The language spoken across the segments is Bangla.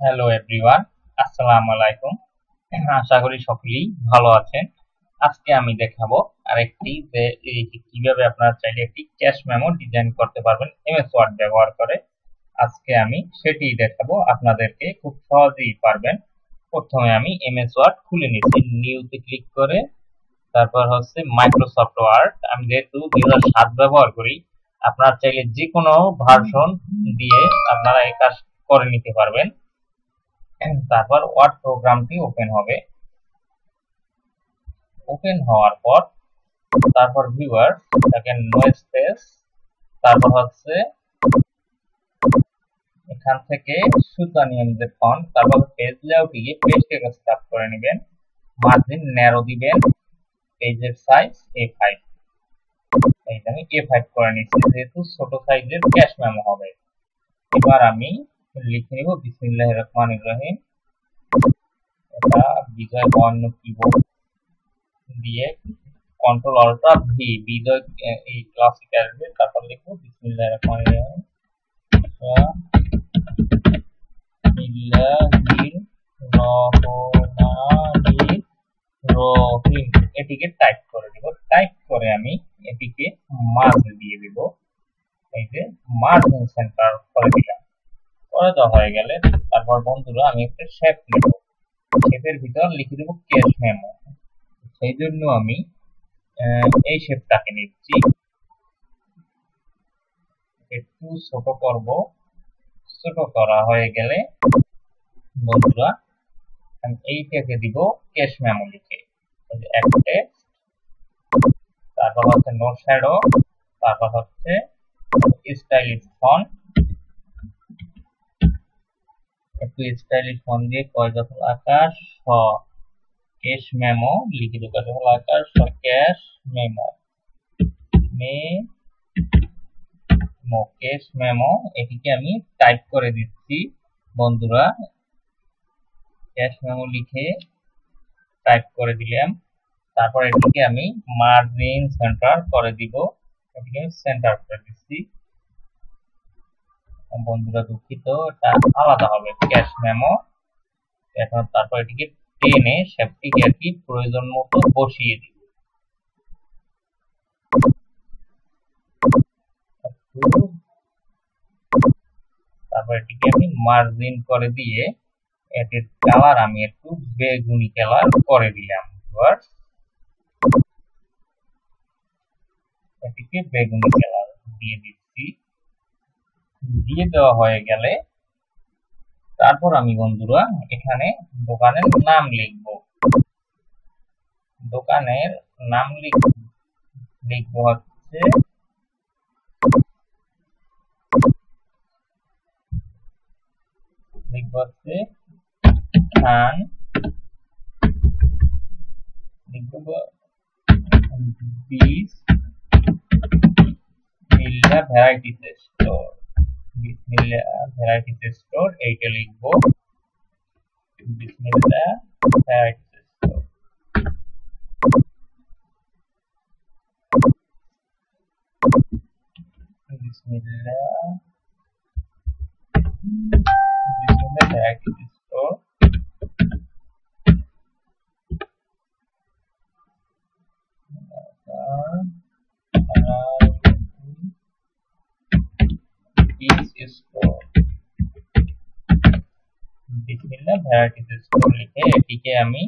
হ্যালো এভরিওয়ান, আসসালামু আলাইকুম। আশা করি সকলেই ভালো আছেন। আজকে আমি দেখাবো আরেকটি যে কিভাবে আপনারা চাইলে একটি ক্যাশ মেমো ডিজাইন করতে পারবেন এমএস ওয়ার্ড ব্যবহার করে। আজকে আমি সেটি দেখাবো আপনাদেরকে, খুব সহজেই পারবেন। প্রথমে আমি এমএস ওয়ার্ড খুলে নিচ্ছি, নিউতে ক্লিক করে তারপর হচ্ছে মাইক্রোসফট ওয়ার্ড। আমি যেহেতু 2007 ব্যবহার করি, আপনারা চাইলে যে কোনো ভার্সন দিয়ে আপনারা এই কাজ করে নিতে পারবেন। তারপর ওয়ার্ড প্রোগ্রামটি ওপেন হবে। ওপেন হওয়ার পর তারপর ভিউয়ার, দেখেন নো স্পেস, তারপর হচ্ছে এখান থেকে সুতা নিয়ে নিতে ফন্ট, তারপর পেজ লেআউটে গিয়ে পেজকে স্টার্ট করে নেবেন, মার্জিন ন্যারো দিবেন, পেজের সাইজ A5। এই যে আমি A5 করে নিচ্ছি, যেহেতু ছোট সাইজের ক্যাশ মেমো হবে। এবার আমি লিখে নিব বিসমিল্লাহির রহমানির রহিম। এটা বিজয় বর্ণ কিবোর্ড দিয়ে কন্ট্রোল অল্টা ভি, বিজয় এই ক্লাসিক আসবে, তারপর লিখবো বিসমিল্লাহির রহমানির রহিম। বিসমিল্লাহির রহমানির রহিম, এটিকে টাইপ করে দিব। টাইপ করে আমি এটিকে মার্জ দিয়ে দিব। এই যে মার্জিন সেন্টার করে দিলাম। করে দেওয়া হয়ে গেলে তারপর বন্ধুরা আমি একটা শেপ নেব, শেপের ভিতর লিখে দেবো ক্যাশ মেমো। সেই জন্য আমি এই শেপটাকে নিচ্ছি, একটু ছোট করব। ছোট করা হয়ে গেলে বন্ধুরা আমি এইটাকে দিব ক্যাশ মেমো লিখে, একটা, তারপর হচ্ছে নো শ্যাডো, তারপর হচ্ছে স্টাইলিশ ফন্ট, একটু স্টাইলিশ ফন্ট দিয়ে কয়জল আকাশ স ক্যাশ মেমো লিখে দেবো, কয়জল আকাশ স ক্যাশ মেমো ক্যাশ মেমো। এটিকে আমি টাইপ করে দিচ্ছি বন্ধুরা, ক্যাশ মেমো লিখে টাইপ করে দিলাম। তারপর এটিকে আমি মার্জিন সেন্টার করে দিব, এটিকে আমি সেন্টার করে দিচ্ছি। বন্ধুরা দুঃখিত, এটা আলাদা হবে ক্যাশ মেমো। এখন তারপর এটিকে টেনে শেপটিকে আর কি প্রয়োজন মতো বসিয়ে দিব। তারপর এটিকে আমি মার্জিন করে দিয়ে এটির কালার আমি একটু বেগুনি কালার করে দিলাম। এটিকে বেগুনি কালার দিয়ে দিচ্ছি। দিয়ে দেওয়া হয়ে গেলে তারপর আমি বন্ধুরা এখানে দোকানের নাম লিখব। দোকানের নাম লিখবো হচ্ছে খান, লিখব বিসমিল্লাহ ভ্যারাইটিস স্টোর, বিসমিল্লাহ ভ্যারাইটিস স্টোর, এইটা লিখবো বিসমিল্লাহ ভ্যারাইটিস স্টোর। বিসমিল্লাহ ভ্যারাইটিস স্টোর। বিসমিল্লাহ ভ্যারাইটিস স্টোর লিখে এটিকে আমি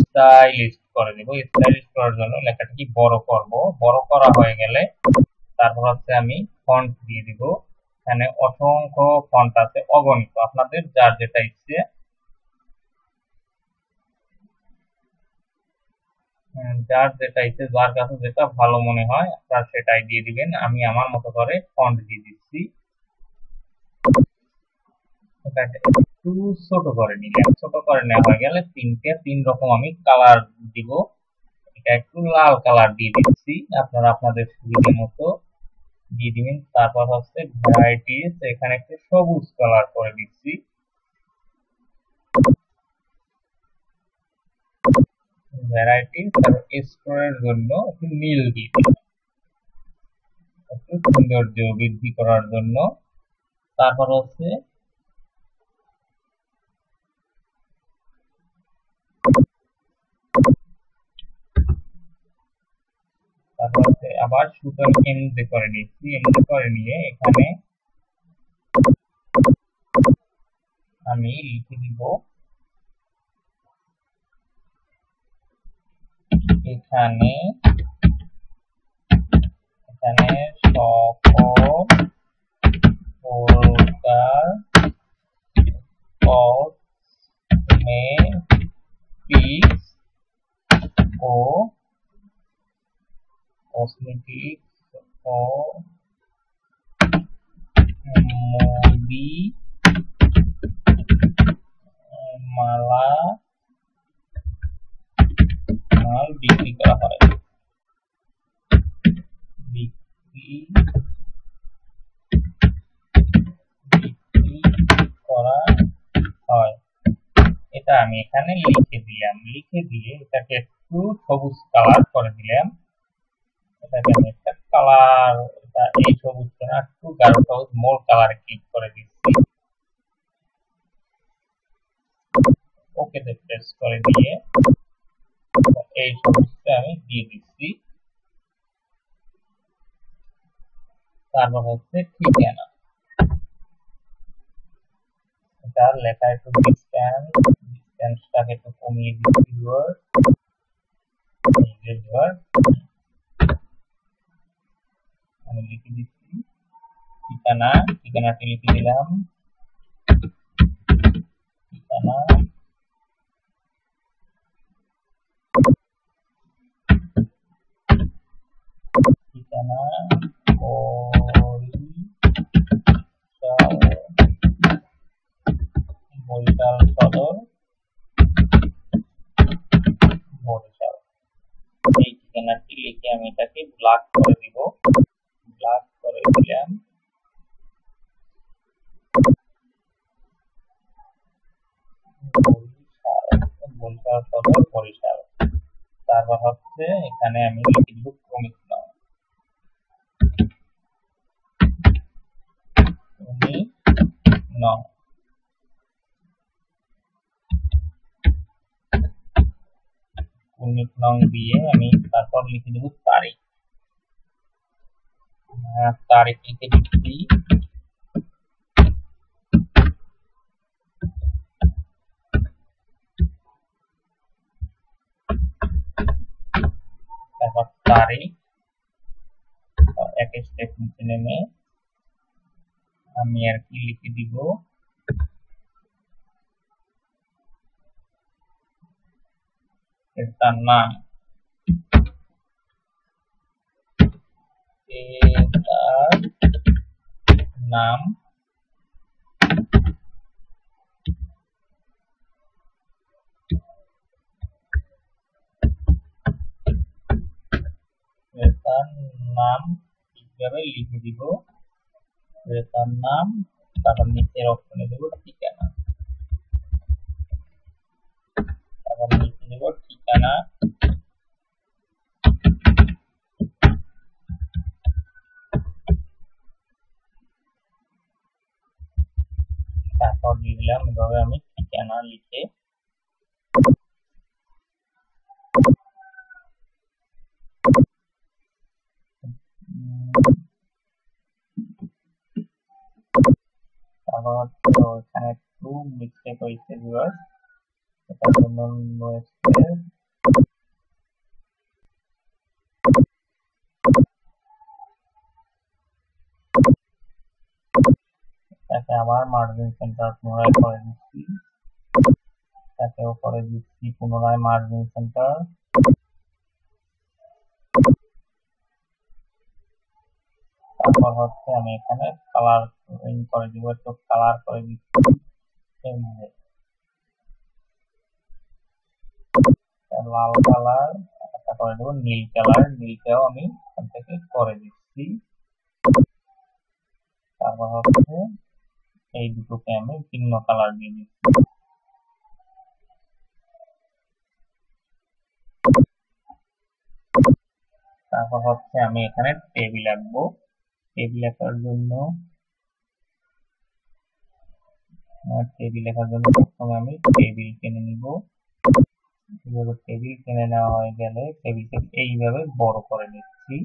স্টাইলিশ করে দেব। স্টাইলিশ করার জন্য লেখাটি বড় করব। বড় করা হয়ে গেলে তারপর হচ্ছে আমি ফন্ট দিয়ে দিব। এখানে অসংখ্য ফন্ট আছে, অগণিত, আপনাদের যার যেটা ইচ্ছে যার কাছে যেটা ভালো মনে হয় আপনারা সেটাই দিয়ে দিবেন। আমি আমার মতো করে ফন্ট দিয়ে দিচ্ছি। একটু ছোট করে নিলাম। ছোট করে নেওয়া হয়ে গেলে তিন রকম আমি কালার দিব। এটা একটু লাল কালার দিয়ে দিচ্ছি, আপনারা আপনাদের সুবিধা মতো দিয়ে দিবেন। তারপর হচ্ছে ভ্যারাইটিস, এখানে একটু সবুজ কালার করে দিচ্ছি। ভ্যারাইটিস স্টোরের জন্য একটু নীল দিয়ে দিলাম, একটু সৌন্দর্য বৃদ্ধি করার জন্য। তারপর হচ্ছে তারপরে আবার শুধু আমি এমনি করে নিচ্ছি, এমনি করে নিয়ে এখানে আমি লিখে দিব এখানে সকল প্রকার কসমেটিক্স ও মুদি মালা মাল বিক্রি করা হয়, বিক্রি করা হয়। এটা আমি এখানে লিখে দিলাম, লিখে দিয়ে এটাকে একটু সবুজ কালার করে দিলাম। এটাকে আমি একটা কালার, এটা এই সবুজটা না, একটু গাঢ় সবুজ মোর কালারে ক্লিক করে দিচ্ছি। ওকে তে প্রেস করে দিয়ে এই সবুজটা আমি দিয়ে দিচ্ছি। তারপর হচ্ছে ঠিকানা, এটা লেখা একটু ডিসটেন্সটাকে একটু কমিয়ে দিচ্ছি। আমি লিখে দিচ্ছি ঠিকানা, ঠিকানাটি লিখে দিলাম ঠিকানা, ঠিকানা বরিশাল সদর, বরিশাল। এই ঠিকানাটি লিখে আমি এটাকে ব্লক করে দিব, ব্লক করে দিলাম। বরিশাল সদর, বরিশাল। তারপর হচ্ছে এখানে আমি লিখে দিব ক্রমিক নং, ক্রমিক নং। ক্রমিক নং দিয়ে আমি তারপর লিখে দেব তারিখ, তারিখ লিখে দিচ্ছি। তারপর তারিখ এক স্টেপ নিচে নেমে আমি আর কি লিখে দিব তার নাম, নাম। তার নাম ঠিকভাবে লিখে দিব, তার নাম। তারপর নিচের অপশনে দেব ঠিকানা, তারপর নিচে দেব ঠিকানা। তারপর দিয়ে দিলাম এভাবে আমি ঠিকানা লিখে। তারপর এখানে একটু মিস্টেক হয়েছে ভিউয়ার্স, এটার জন্য তাকে আবার মার্জিন সেন্টার পুনরায় করে দিচ্ছি, তাকেও করে দিচ্ছি পুনরায় মার্জিন সেন্টার। তারপর হচ্ছে আমি এখানে কালার করে দিব, একটু কালার করে দিচ্ছি লাল কালার, তারপরে দেবো নীল কালার, নীলটাও আমি এখান থেকে করে দিচ্ছি। তারপর হচ্ছে এই দুটোকে আমি ভিন্ন কালার দিয়ে দিচ্ছি। তারপর হচ্ছে আমি এখানে টেবিল আঁকবো, টেবিল আঁকার জন্য প্রথমে আমি টেবিল কিনে নিব। টেবিল কিনে নেওয়া হয়ে গেলে টেবিলকে এইভাবে বড় করে নিচ্ছি। নিচ্ছি।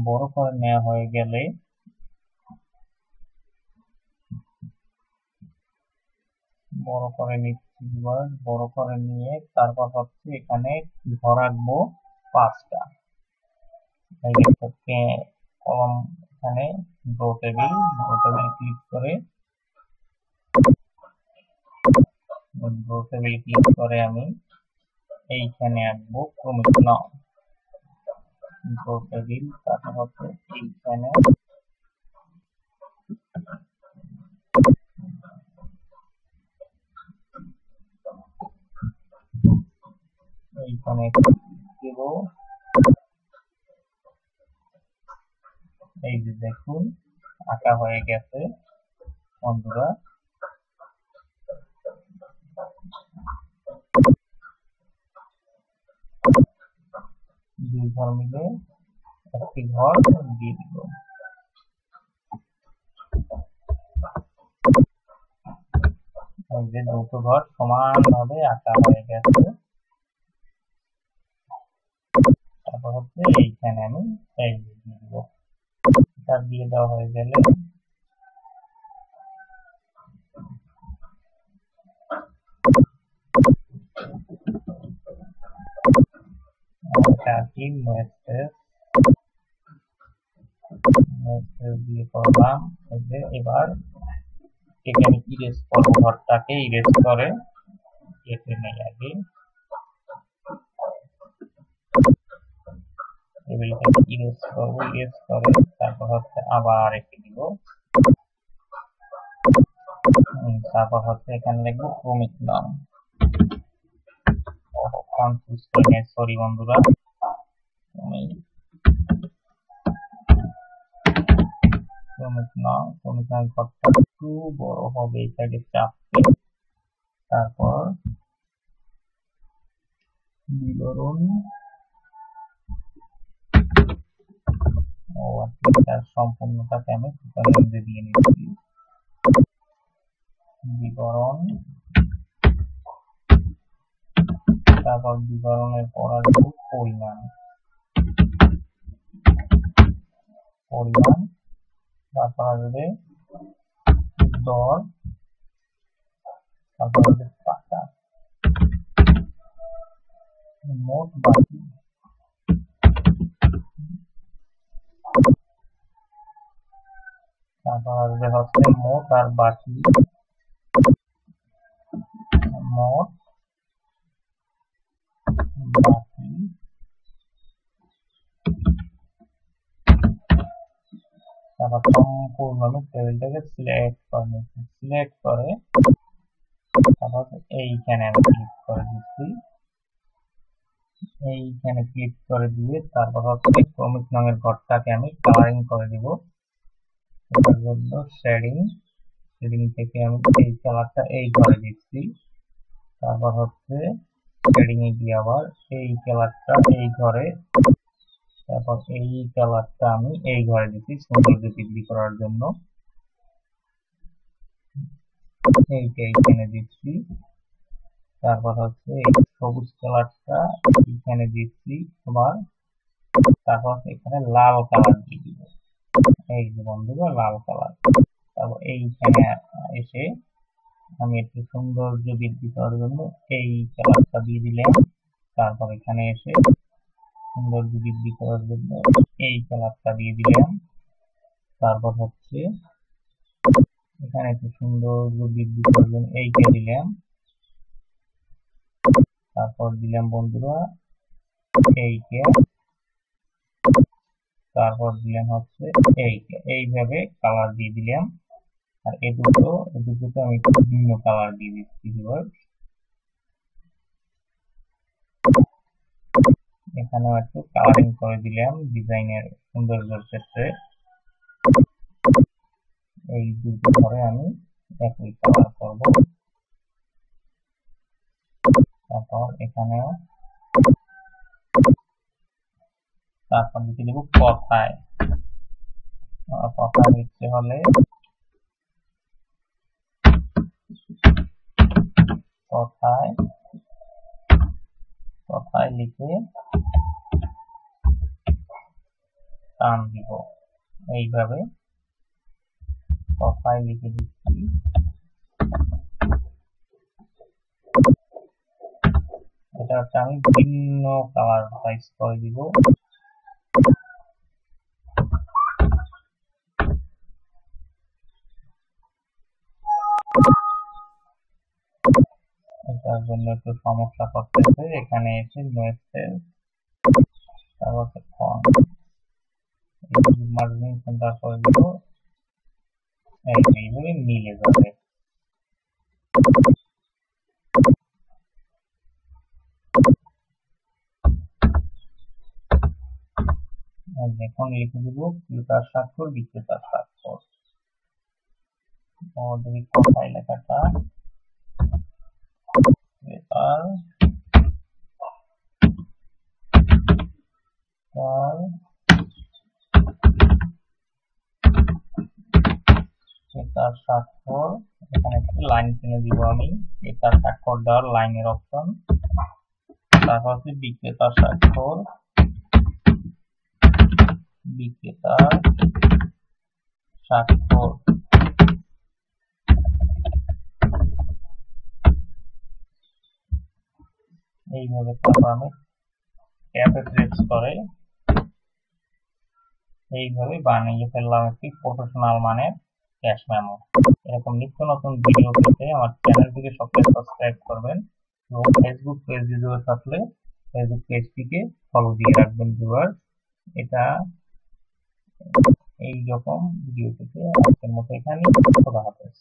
বড় করে নেওয়া হয়ে গেলে বড় করে নিচ্ছি। বড় করে নিয়ে তারপর হচ্ছে এখানে ঘর রাখবো 5টা। কলম এখানে ড্র টেবিল ক্লিক করে আমি এইখানে আঁকবো ক্রমিক নং। ড্র টেবিল, তারপর হচ্ছে এইখানে দেব। এই যে দেখুন আঁকা হয়ে গেছে বন্ধুরা। দুই ঘর মিলে একটি ঘর দিয়ে দিব। এই যে দুটো ঘর সমান ভাবে আঁকা হয়ে গেছে। তারপর হচ্ছে এইখানে আমি এই দিয়ে দিব। এটা দিয়ে দেওয়া হয়ে গেলে দিয়ে করলাম। এবার এখানে ইরেজ করবো, ঘরটাকে ইরেজ করে কেটে নেই আগে। টেবিলটাকে ইরেজ করবো, ইরেজ করে তারপর হচ্ছে আবার এঁকে দিব। তারপর হচ্ছে এখানে লিখবো ক্রমিক নং। সরি বন্ধুরা, ক্রমিক নং ঘরটা একটু বড় হবে, এটাকে চাপতে। তারপর বিবরণ সম্পূর্ণটাকে আমি দিয়ে নিচ্ছি। বিবরণ, তারপর বিবরণের পর আসবে পরিমাণ। তারপর আসবে দর, তারপর আসবে টাকা, মোট বাকি। তারপর আসবে হচ্ছে মোট আর বাকি, মোট বাকি। তারপর সম্পূর্ণ টেবিলটাকে সিলেক্ট করে তারপর এইখানে আমি ক্লিক করে দিচ্ছি। এইখানে ক্লিক করে দিয়ে তারপর হচ্ছে ক্রমিক নংয়ের ঘরটাকে আমি কালারিং করে দিব। এটার জন্য শেডিং থেকে আমি এই কালারটা এই ঘরে দিচ্ছি। তারপর হচ্ছে শেডিং এ গিয়ে আবার এই কালারটা এই ঘরে, তারপর এই কালারটা আমি এই ঘরে দিচ্ছি সৌন্দর্য বৃদ্ধি করার জন্য। এইটা এইখানে দিচ্ছি। তারপর হচ্ছে এই সবুজ কালারটা এখানে দিচ্ছি আবার। তারপর এখানে লাল কালার দিয়ে দিব। এই যে বন্ধুরা লাল কালার। তারপর এইখানে এসে আমি একটু সৌন্দর্য বৃদ্ধি করার জন্য এই কালারটা দিয়ে দিলাম। তারপর এখানে এসে সৌন্দর্য বৃদ্ধি করার জন্য এই কালারটা দিয়ে দিলাম। তারপর হচ্ছে এখানে একটু সৌন্দর্য বৃদ্ধি করার জন্য এইটা দিলাম। তারপর দিলাম বন্ধুরা এইটা, তারপর দিলাম হচ্ছে এইটা। এইভাবে কালার দিয়ে দিলাম। আর এই দুটোতে আমি একটু ভিন্ন কালার দিয়ে দিচ্ছি। এখানেও একটু কালারিং করে দিলাম ডিজাইনের সৌন্দর্যের ক্ষেত্রে। এই দুটো ঘরে আমি একই কালার করব। তারপর এখানেও তারপর লিখে দেব কথায়। কথা লিখতে হলে কথায় লিখে টান দিব। এইভাবে কথায় লিখে দিচ্ছি। এটা হচ্ছে আমি ভিন্ন কালার সাইজ করে দিব। এটার জন্য একটু সমস্যা করতেছে, এখানে এসে মেসেজ তারপর ফন্ট মার্জিন সেন্টার করে দিব। এইভাবে মিলে যাবে। এখন লিখে দিব ক্রেতার স্বাক্ষর বিক্রেতার স্বাক্ষর। দেখি কোথায় লেখাটা, ক্রেতার ক্রেতার স্বাক্ষর। এখানে একটি লাইন কিনে দিব আমি, ক্রেতার স্বাক্ষর দেওয়ার লাইনের অপশন। তারপর হচ্ছে বিক্রেতার স্বাক্ষর, বিক্রেতার স্বাক্ষর। এইভাবে আমি ট্যাবে প্রেস করে এইভাবে বানিয়ে ফেললাম একটি প্রফেশনাল মানের ক্যাশ মেমো। এরকম নিত্য নতুন ভিডিও পেতে আমার চ্যানেলটিকে সবসময় সাবস্ক্রাইব করবেন এবং ফেসবুক পেজ ভিডিও থাকলে ফেসবুক পেজটিকে ফলো দিয়ে রাখবেন ভিউয়ার। এটা এই রকম ভিডিও পেতে আজকের মতো এখানেই। খোদা হাফেজ।